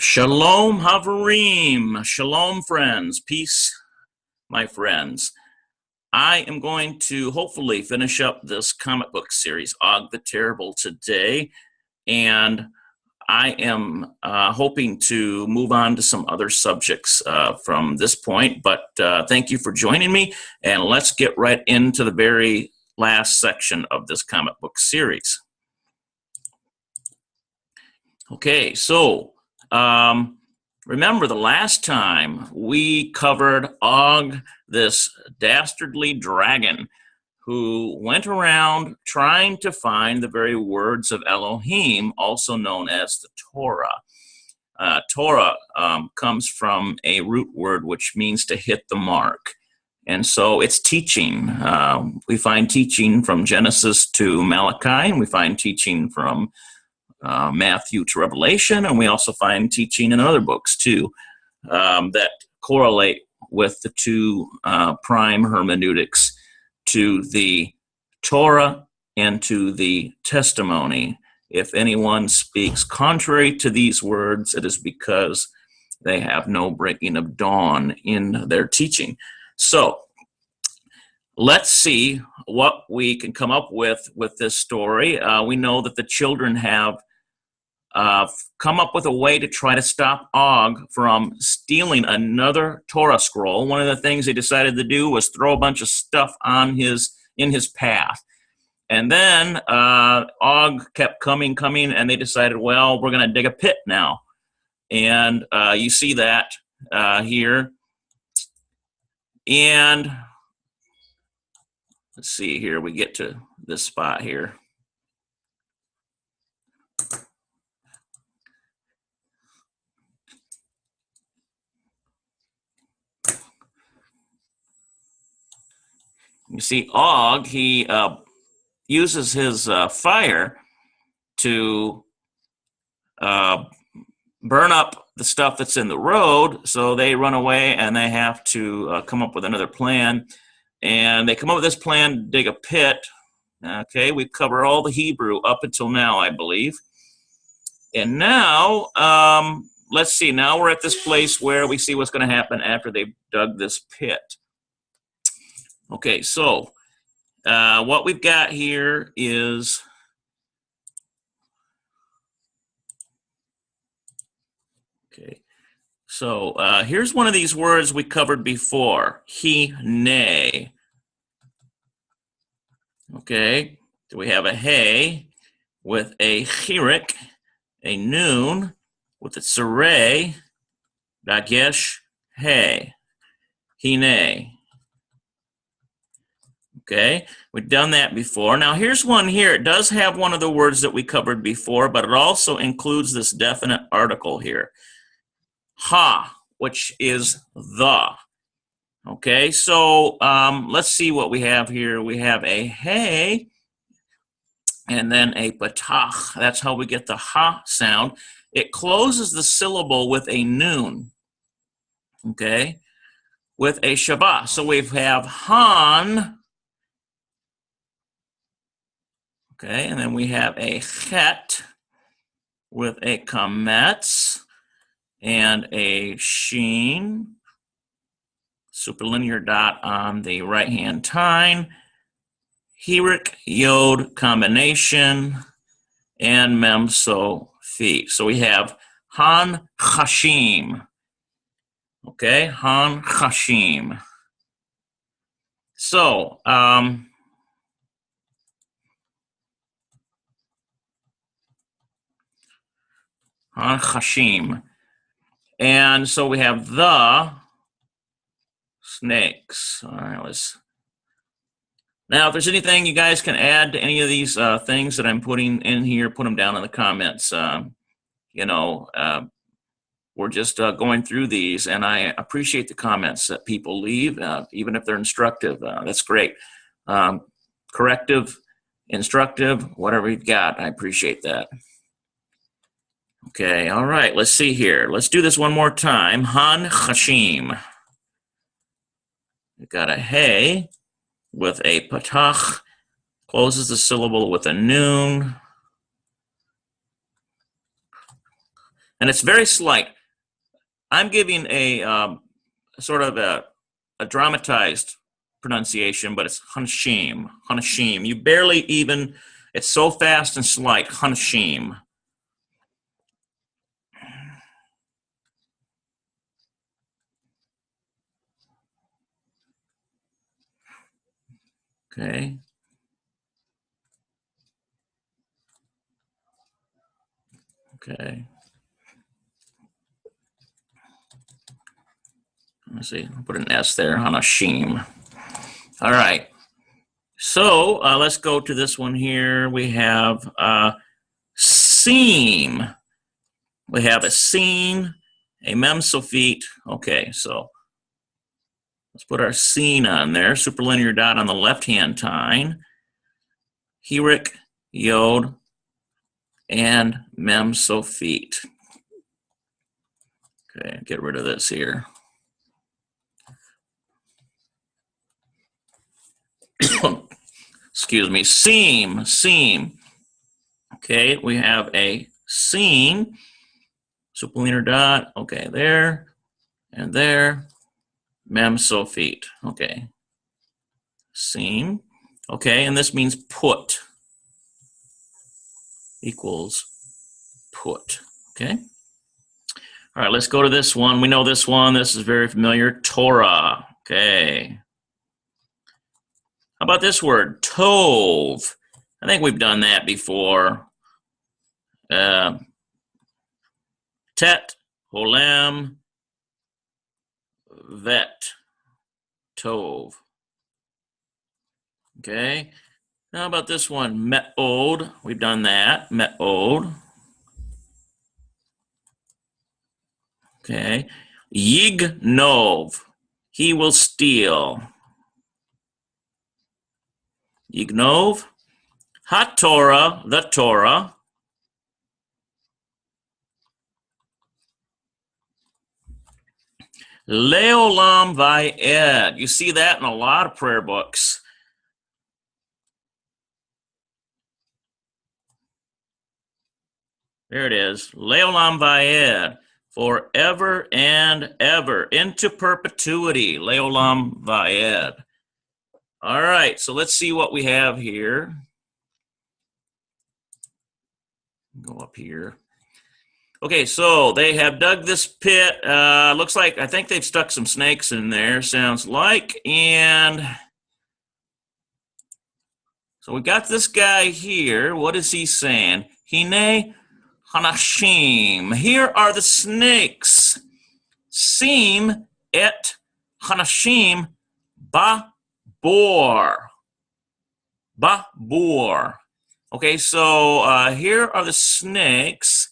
Shalom Havarim, Shalom friends, peace, my friends. I am going to hopefully finish up this comic book series, Og the Terrible, today, and I am hoping to move on to some other subjects from this point, but thank you for joining me, and let's get right into the very last section of this comic book series. Okay, so remember the last time we covered Og, this dastardly dragon who went around trying to find the very words of Elohim, also known as the Torah. Torah comes from a root word which means to hit the mark. And so it's teaching. We find teaching from Genesis to Malachi, and we find teaching from Matthew to Revelation, and we also find teaching in other books too that correlate with the two prime hermeneutics to the Torah and to the testimony. If anyone speaks contrary to these words, it is because they have no breaking of dawn in their teaching. So let's see what we can come up with this story. We know that the children have come up with a way to try to stop Og from stealing another Torah scroll. One of the things they decided to do was throw a bunch of stuff in his path. And then Og kept coming, and they decided, well, we're going to dig a pit now. And you see that here. And let's see here, we get to this spot here. You see, Og, he uses his fire to burn up the stuff that's in the road, so they run away and they have to come up with another plan. And they come up with this plan to dig a pit. Okay, we cover all the Hebrew up until now, I believe. And now, let's see, now we're at this place where we see what's going to happen after they've dug this pit. Okay, so what we've got here is here's one of these words we covered before, he-ne. Okay, so we have a hey with a chirik, a noon with a tzareh, dagesh, hey, he-ne. Okay, we've done that before. Now here's one here. It does have one of the words that we covered before, but it also includes this definite article here. Ha, which is the. Okay, so let's see what we have here. We have a hey and then a patach. That's how we get the ha sound. It closes the syllable with a noon. Okay, with a shabbat. So we have han. Okay, and then we have a chet with a kametz and a sheen, superlinear dot on the right-hand tine, hirik, yod, combination, and mem, so, fi. So we have han chashim. Okay, han chashim. So, Han chashim. And so we have the snakes. All right, now if there's anything you guys can add to any of these things that I'm putting in here, put them down in the comments. We're just going through these, and I appreciate the comments that people leave, even if they're instructive. That's great. Corrective, instructive, whatever you've got, I appreciate that. Okay, all right, let's see here. Let's do this one more time. Han chashim. We've got a hey with a patach, closes the syllable with a noon. And it's very slight. I'm giving a sort of a dramatized pronunciation, but it's Hanashim. Hanashim. You barely even, it's so fast and slight. Hanashim. Okay. Okay. Let's see. I'll put an S there. Hanashim. All right. So let's go to this one here. We have seam. We have a seam, a memsophyte. Okay, so let's put our scene on there. Superlinear dot on the left-hand tine. Heric, yod, and memsophyte. Okay, get rid of this here. Excuse me, seam. Okay, we have a seam, superlinear dot, okay, there, and there, memsophyte, okay. Seam, okay, and this means put, equals put, okay. All right, let's go to this one. We know this one, this is very familiar, Torah, okay. How about this word, tov? I think we've done that before. Tet, holem, vet, tov. Okay. How about this one, me'od? We've done that, me'od. Okay. Yignov, he will steal. Yignov. HaTorah, the Torah. Leolam va'ed. You see that in a lot of prayer books. There it is. Leolam va'ed. Forever and ever. Into perpetuity. Leolam va'ed. All right, so let's see what we have here. Go up here. Okay, so they have dug this pit. Looks like, I think they've stuck some snakes in there, sounds like. And so we got this guy here. What is he saying? Hine Hanashim. Here are the snakes. Sim et Hanashim ba bor. Ba bor. Okay, so here are the snakes.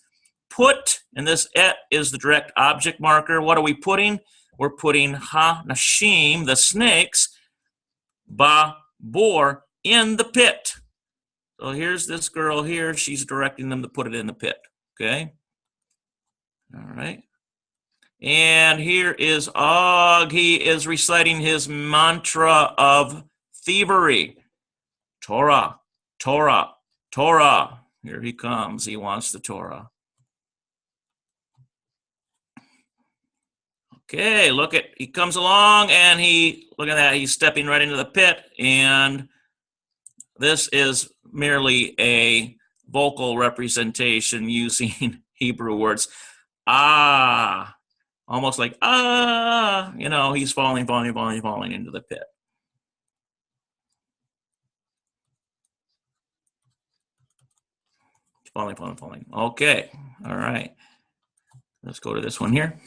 Put, and this et is the direct object marker. What are we putting? We're putting ha-nashim, the snakes, ba-bor, in the pit. So here's this girl here. She's directing them to put it in the pit, okay? All right. And here is Og. He is reciting his mantra of thievery. Torah, Torah, Torah. Here he comes. He wants the Torah. Okay, look at, he comes along and look at that, he's stepping right into the pit, and this is merely a vocal representation using Hebrew words. Ah, almost like, ah, you know, he's falling into the pit. Falling. Okay, all right. Let's go to this one here.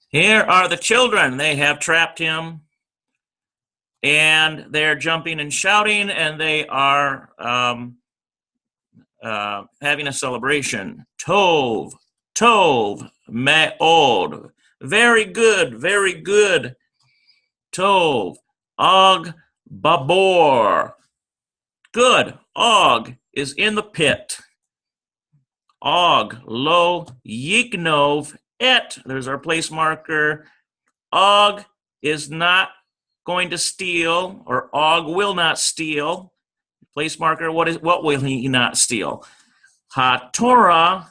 Here are the children. They have trapped him, and they're jumping and shouting, and they are having a celebration. Tov, Tov, Me'od. Very good, very good. Tov, Og, Babor. Good. Og is in the pit. Og, Lo, Yignov, Et. There's our place marker. Og is not going to steal, or Og will not steal. Place marker, what will he not steal? HaTorah,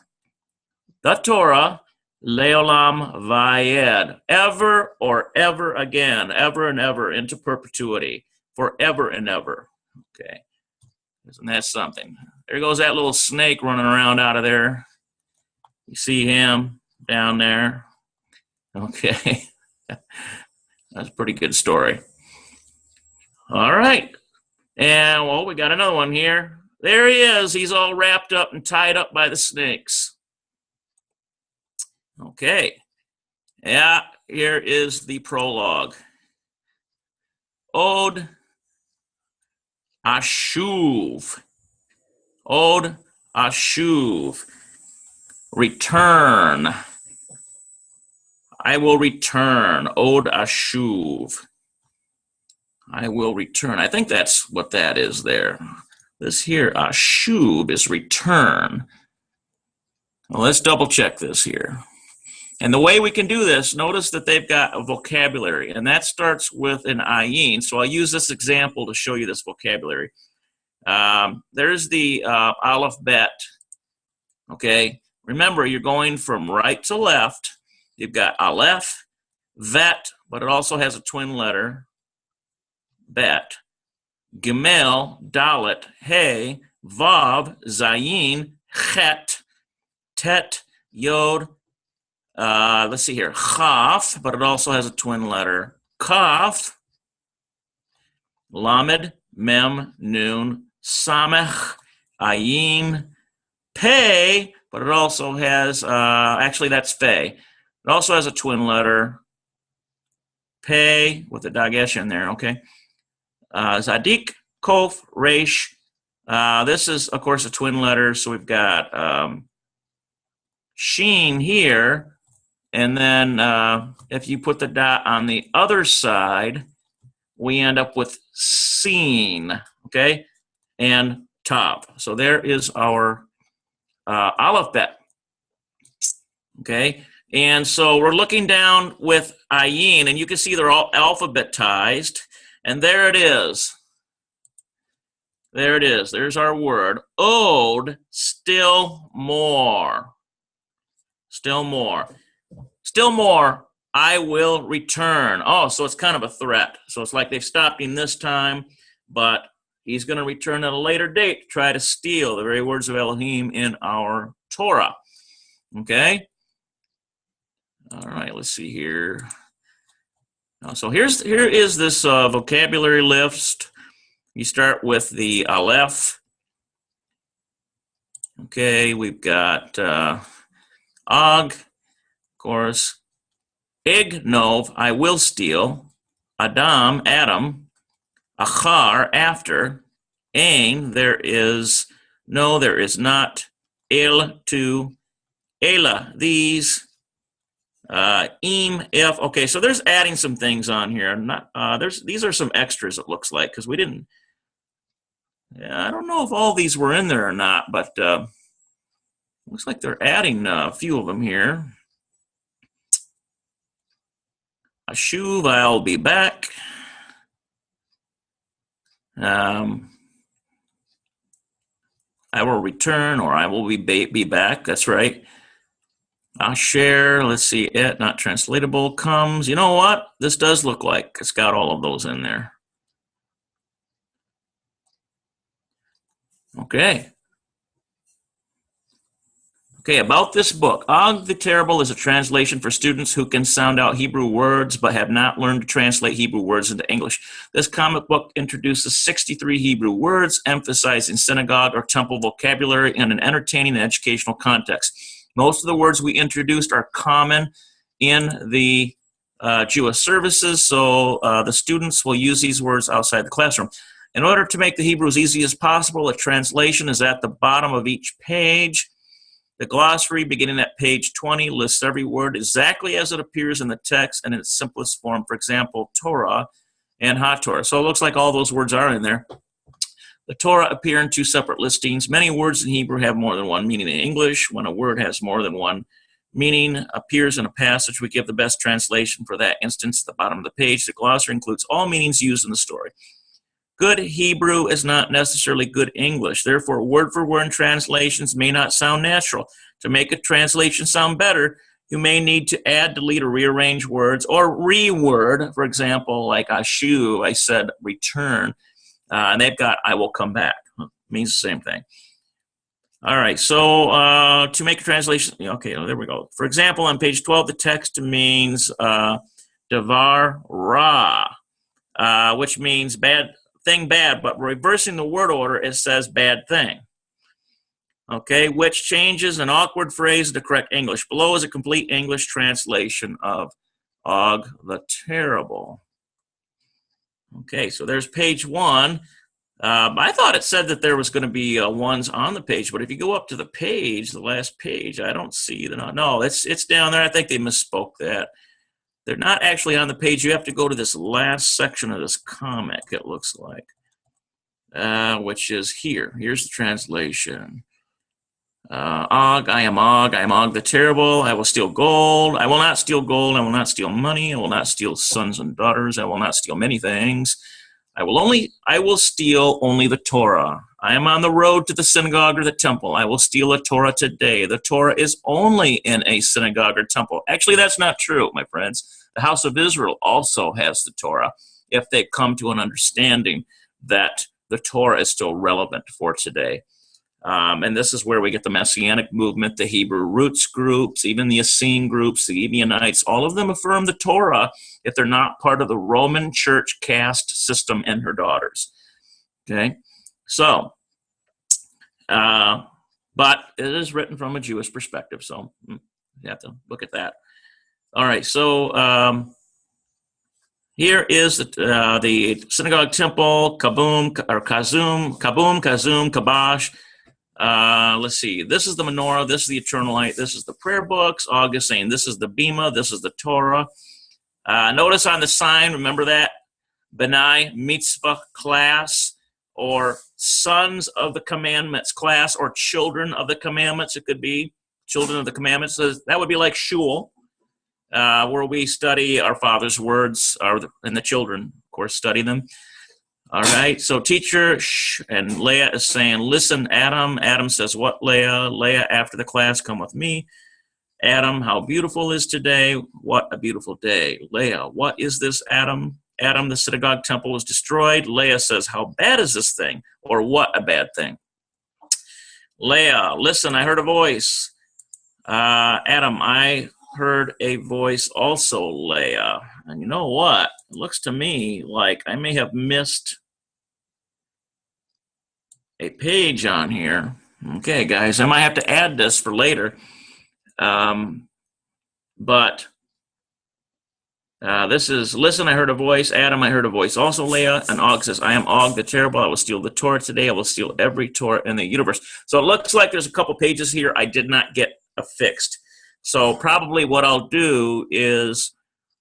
the Torah, leolam vayed, ever or ever again, ever and ever into perpetuity, forever and ever. Okay, isn't that something? There goes that little snake running around out of there. You see him down there? Okay, that's a pretty good story. All right, and well, we got another one here. There he is. He's all wrapped up and tied up by the snakes. Okay, yeah, here is the prologue. Od Ashuv. Od Ashuv. Return. I will return. Od Ashuv. I will return. I think that's what that is there. This here, Ashuv, is return. Well, let's double check this here. And the way we can do this, notice that they've got a vocabulary, and that starts with an ayin. So I'll use this example to show you this vocabulary. There's the aleph bet. Okay, remember you're going from right to left. You've got aleph, vet, but it also has a twin letter, bet. Gimel, dalet, hey, vav, zayin, chet, tet, yod. Let's see here, chaf, but it also has a twin letter, kaf, lamed, mem, nun, samech, ayin, pei, but it also has, actually that's fe. It also has a twin letter, pei, with a dagesh in there, okay? Zadik, kof, resh. This is, of course, a twin letter, so we've got sheen here. And then if you put the dot on the other side, we end up with seen, okay, and top. So there is our aleph bet, okay? And so we're looking down with ayin, and you can see they're all alphabetized. And there it is. There it is. There's our word. Od, still more. Still more. Still more, I will return. Oh, so it's kind of a threat. So it's like they've stopped him this time, but he's going to return at a later date to try to steal the very words of Elohim in our Torah. Okay? All right, let's see here. So here is this vocabulary list. You start with the aleph. Okay, we've got og, of course, ignov, I will steal, adam, Adam, achar, after, ein, there is, no, there is not, el, to, ela, these, im, if. Okay, so there's adding some things on here. Not these are some extras, it looks like, because we didn't. Yeah, I don't know if all these were in there or not, but looks like they're adding a few of them here. Ashuv, I'll be back. I will return, or I will be back. That's right. Asher, let's see, it, not translatable, comes. You know what? This does look like it's got all of those in there. Okay. Okay, about this book. Og the Terrible is a translation for students who can sound out Hebrew words but have not learned to translate Hebrew words into English. This comic book introduces 63 Hebrew words, emphasizing synagogue or temple vocabulary in an entertaining and educational context. Most of the words we introduced are common in the Jewish services, so the students will use these words outside the classroom. In order to make the Hebrew as easy as possible, a translation is at the bottom of each page. The glossary, beginning at page 20, lists every word exactly as it appears in the text and in its simplest form. For example, Torah and HaTorah. So it looks like all those words are in there. The Torah appear in two separate listings. Many words in Hebrew have more than one meaning in English. When a word has more than one meaning appears in a passage, we give the best translation for that instance at the bottom of the page. The glossary includes all meanings used in the story. Good Hebrew is not necessarily good English. Therefore, word-for-word translations may not sound natural. To make a translation sound better, you may need to add, delete, or rearrange words, or reword. For example, like ashu, I said return, and they've got I will come back. Means the same thing. All right, so to make a translation, okay, there we go. For example, on page 12, the text means davar ra, which means bad thing, bad, but reversing the word order, it says bad thing. Okay, which changes an awkward phrase to correct English. Below is a complete English translation of Og the Terrible. Okay, so there's page 1. I thought it said that there was going to be ones on the page, but if you go up to the page, the last page, I don't see the no. It's down there. I think they misspoke that. They're not actually on the page. You have to go to this last section of this comic, it looks like, which is here. Here's the translation. Og, I am Og the Terrible. I will steal gold. I will not steal gold. I will not steal money. I will not steal sons and daughters. I will not steal many things. I will steal only the Torah. I am on the road to the synagogue or the temple. I will steal a Torah today. The Torah is only in a synagogue or temple. Actually, that's not true, my friends. The house of Israel also has the Torah if they come to an understanding that the Torah is still relevant for today. And this is where we get the Messianic movement, the Hebrew roots groups, even the Essene groups, the Ebionites, all of them affirm the Torah if they're not part of the Roman church caste system and her daughters. Okay, so, but it is written from a Jewish perspective, so you have to look at that. All right, so here is the synagogue temple, Kabum, Kazum, Kabash. Let's see. This is the menorah. This is the eternal light. This is the prayer books. Og is saying this is the bima. This is the Torah. Notice on the sign, remember that? B'nai mitzvah class, or sons of the commandments class, or children of the commandments. It could be children of the commandments. So that would be like shul, where we study our Father's words, and the children, of course, study them. All right, so teacher, and Leah is saying, listen, Adam. Adam says, what, Leah? Leah, after the class, come with me. Adam, how beautiful is today? What a beautiful day. Leah, what is this, Adam? Adam, the synagogue temple was destroyed. Leah says, how bad is this thing? Or what a bad thing? Leah, listen, I heard a voice. Adam, I heard a voice also, Leah. And you know what? It looks to me like I may have missed a page on here. Okay, guys, I might have to add this for later. But this is, listen, I heard a voice. Adam, I heard a voice also, Leah. And Og says, I am Og the Terrible. I will steal the Torah today. I will steal every Torah in the universe. So it looks like there's a couple pages here I did not get affixed. So probably what I'll do is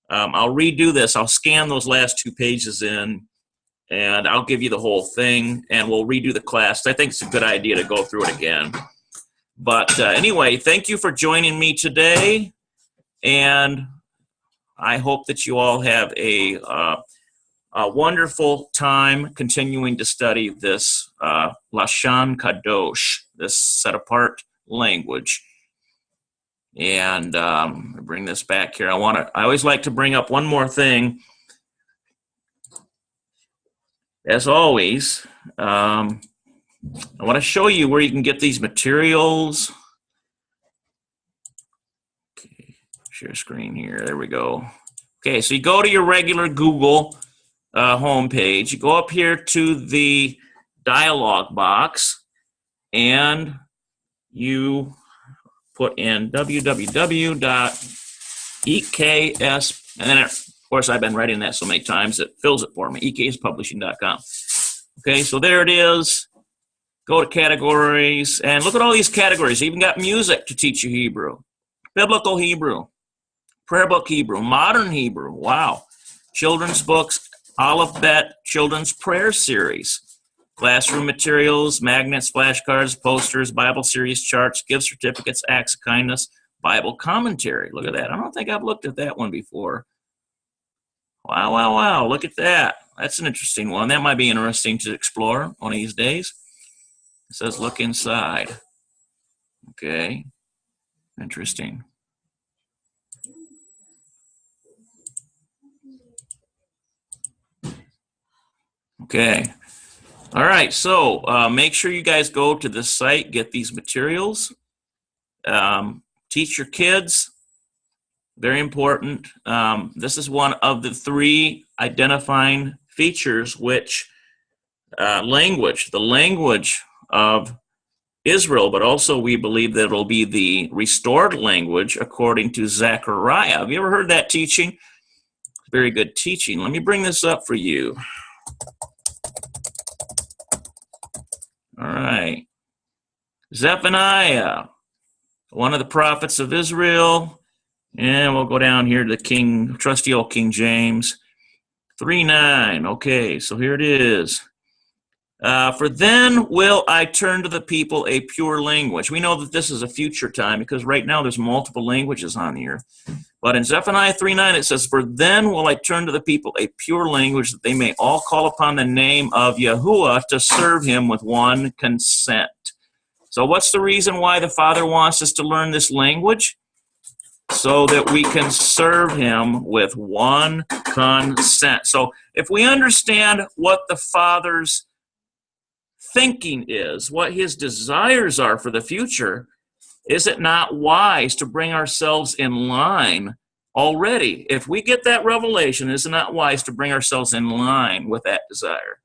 I'll redo this. I'll scan those last 2 pages in, and I'll give you the whole thing, and we'll redo the class. I think it's a good idea to go through it again. But anyway, thank you for joining me today, and I hope that you all have a wonderful time continuing to study this Lashon Kadosh, this set-apart language. And bring this back here. I always like to bring up one more thing. As always, I want to show you where you can get these materials. Okay, share screen here. There we go. Okay, so you go to your regular Google homepage. You go up here to the dialog box, and you put in www.eks, and then of course I've been writing that so many times it fills it for me, ekspublishing.com. Okay, so there it is. Go to categories, and look at all these categories. You even got music to teach you Hebrew, biblical Hebrew, prayer book Hebrew, modern Hebrew, wow, children's books, alphabet, children's prayer series, classroom materials, magnets, flashcards, posters, Bible series, charts, gift certificates, acts of kindness, Bible commentary. Look at that. I don't think I've looked at that one before. Wow, wow, wow. Look at that. That's an interesting one. That might be interesting to explore one of these days. It says, look inside. Okay, interesting. Okay. All right, so make sure you guys go to this site, get these materials, teach your kids. Very important. This is one of the 3 identifying features which the language of Israel, but also we believe that it'll be the restored language according to Zechariah. Have you ever heard that teaching? Very good teaching. Let me bring this up for you. All right. Zephaniah, one of the prophets of Israel. And we'll go down here to the trusty old King James. 3:9. Okay, so here it is. For then will I turn to the people a pure language. We know that this is a future time because right now there's multiple languages on the earth. But in Zephaniah 3:9 it says, for then will I turn to the people a pure language that they may all call upon the name of Yahuwah to serve him with one consent. So what's the reason why the Father wants us to learn this language? So that we can serve him with one consent. So if we understand what the Father's thinking is, what his desires are for the future, is it not wise to bring ourselves in line already? If we get that revelation, is it not wise to bring ourselves in line with that desire?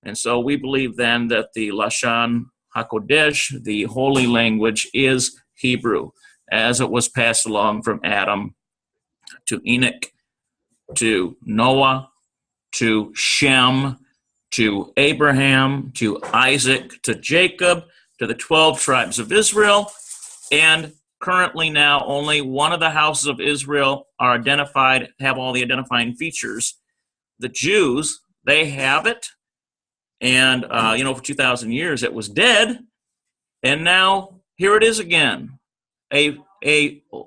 And so we believe then that the Lashon HaKodesh, the holy language, is Hebrew, as it was passed along from Adam to Enoch, to Noah, to Shem, to Abraham, to Isaac, to Jacob, to the 12 tribes of Israel, and currently now only one of the houses of Israel are identified, have all the identifying features. The Jews, they have it, and for 2,000 years it was dead, and now here it is again. A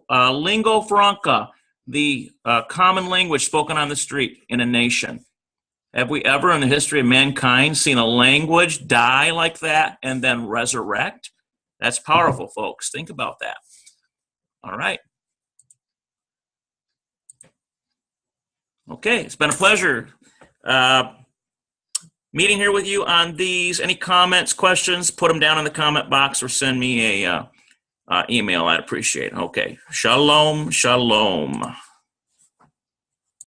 lingua franca, the common language spoken on the street in a nation. Have we ever in the history of mankind seen a language die like that and then resurrect? That's powerful, folks. Think about that. All right. Okay, it's been a pleasure meeting here with you on these. Any comments, questions, put them down in the comment box or send me a email. I'd appreciate it. Okay. Shalom, shalom.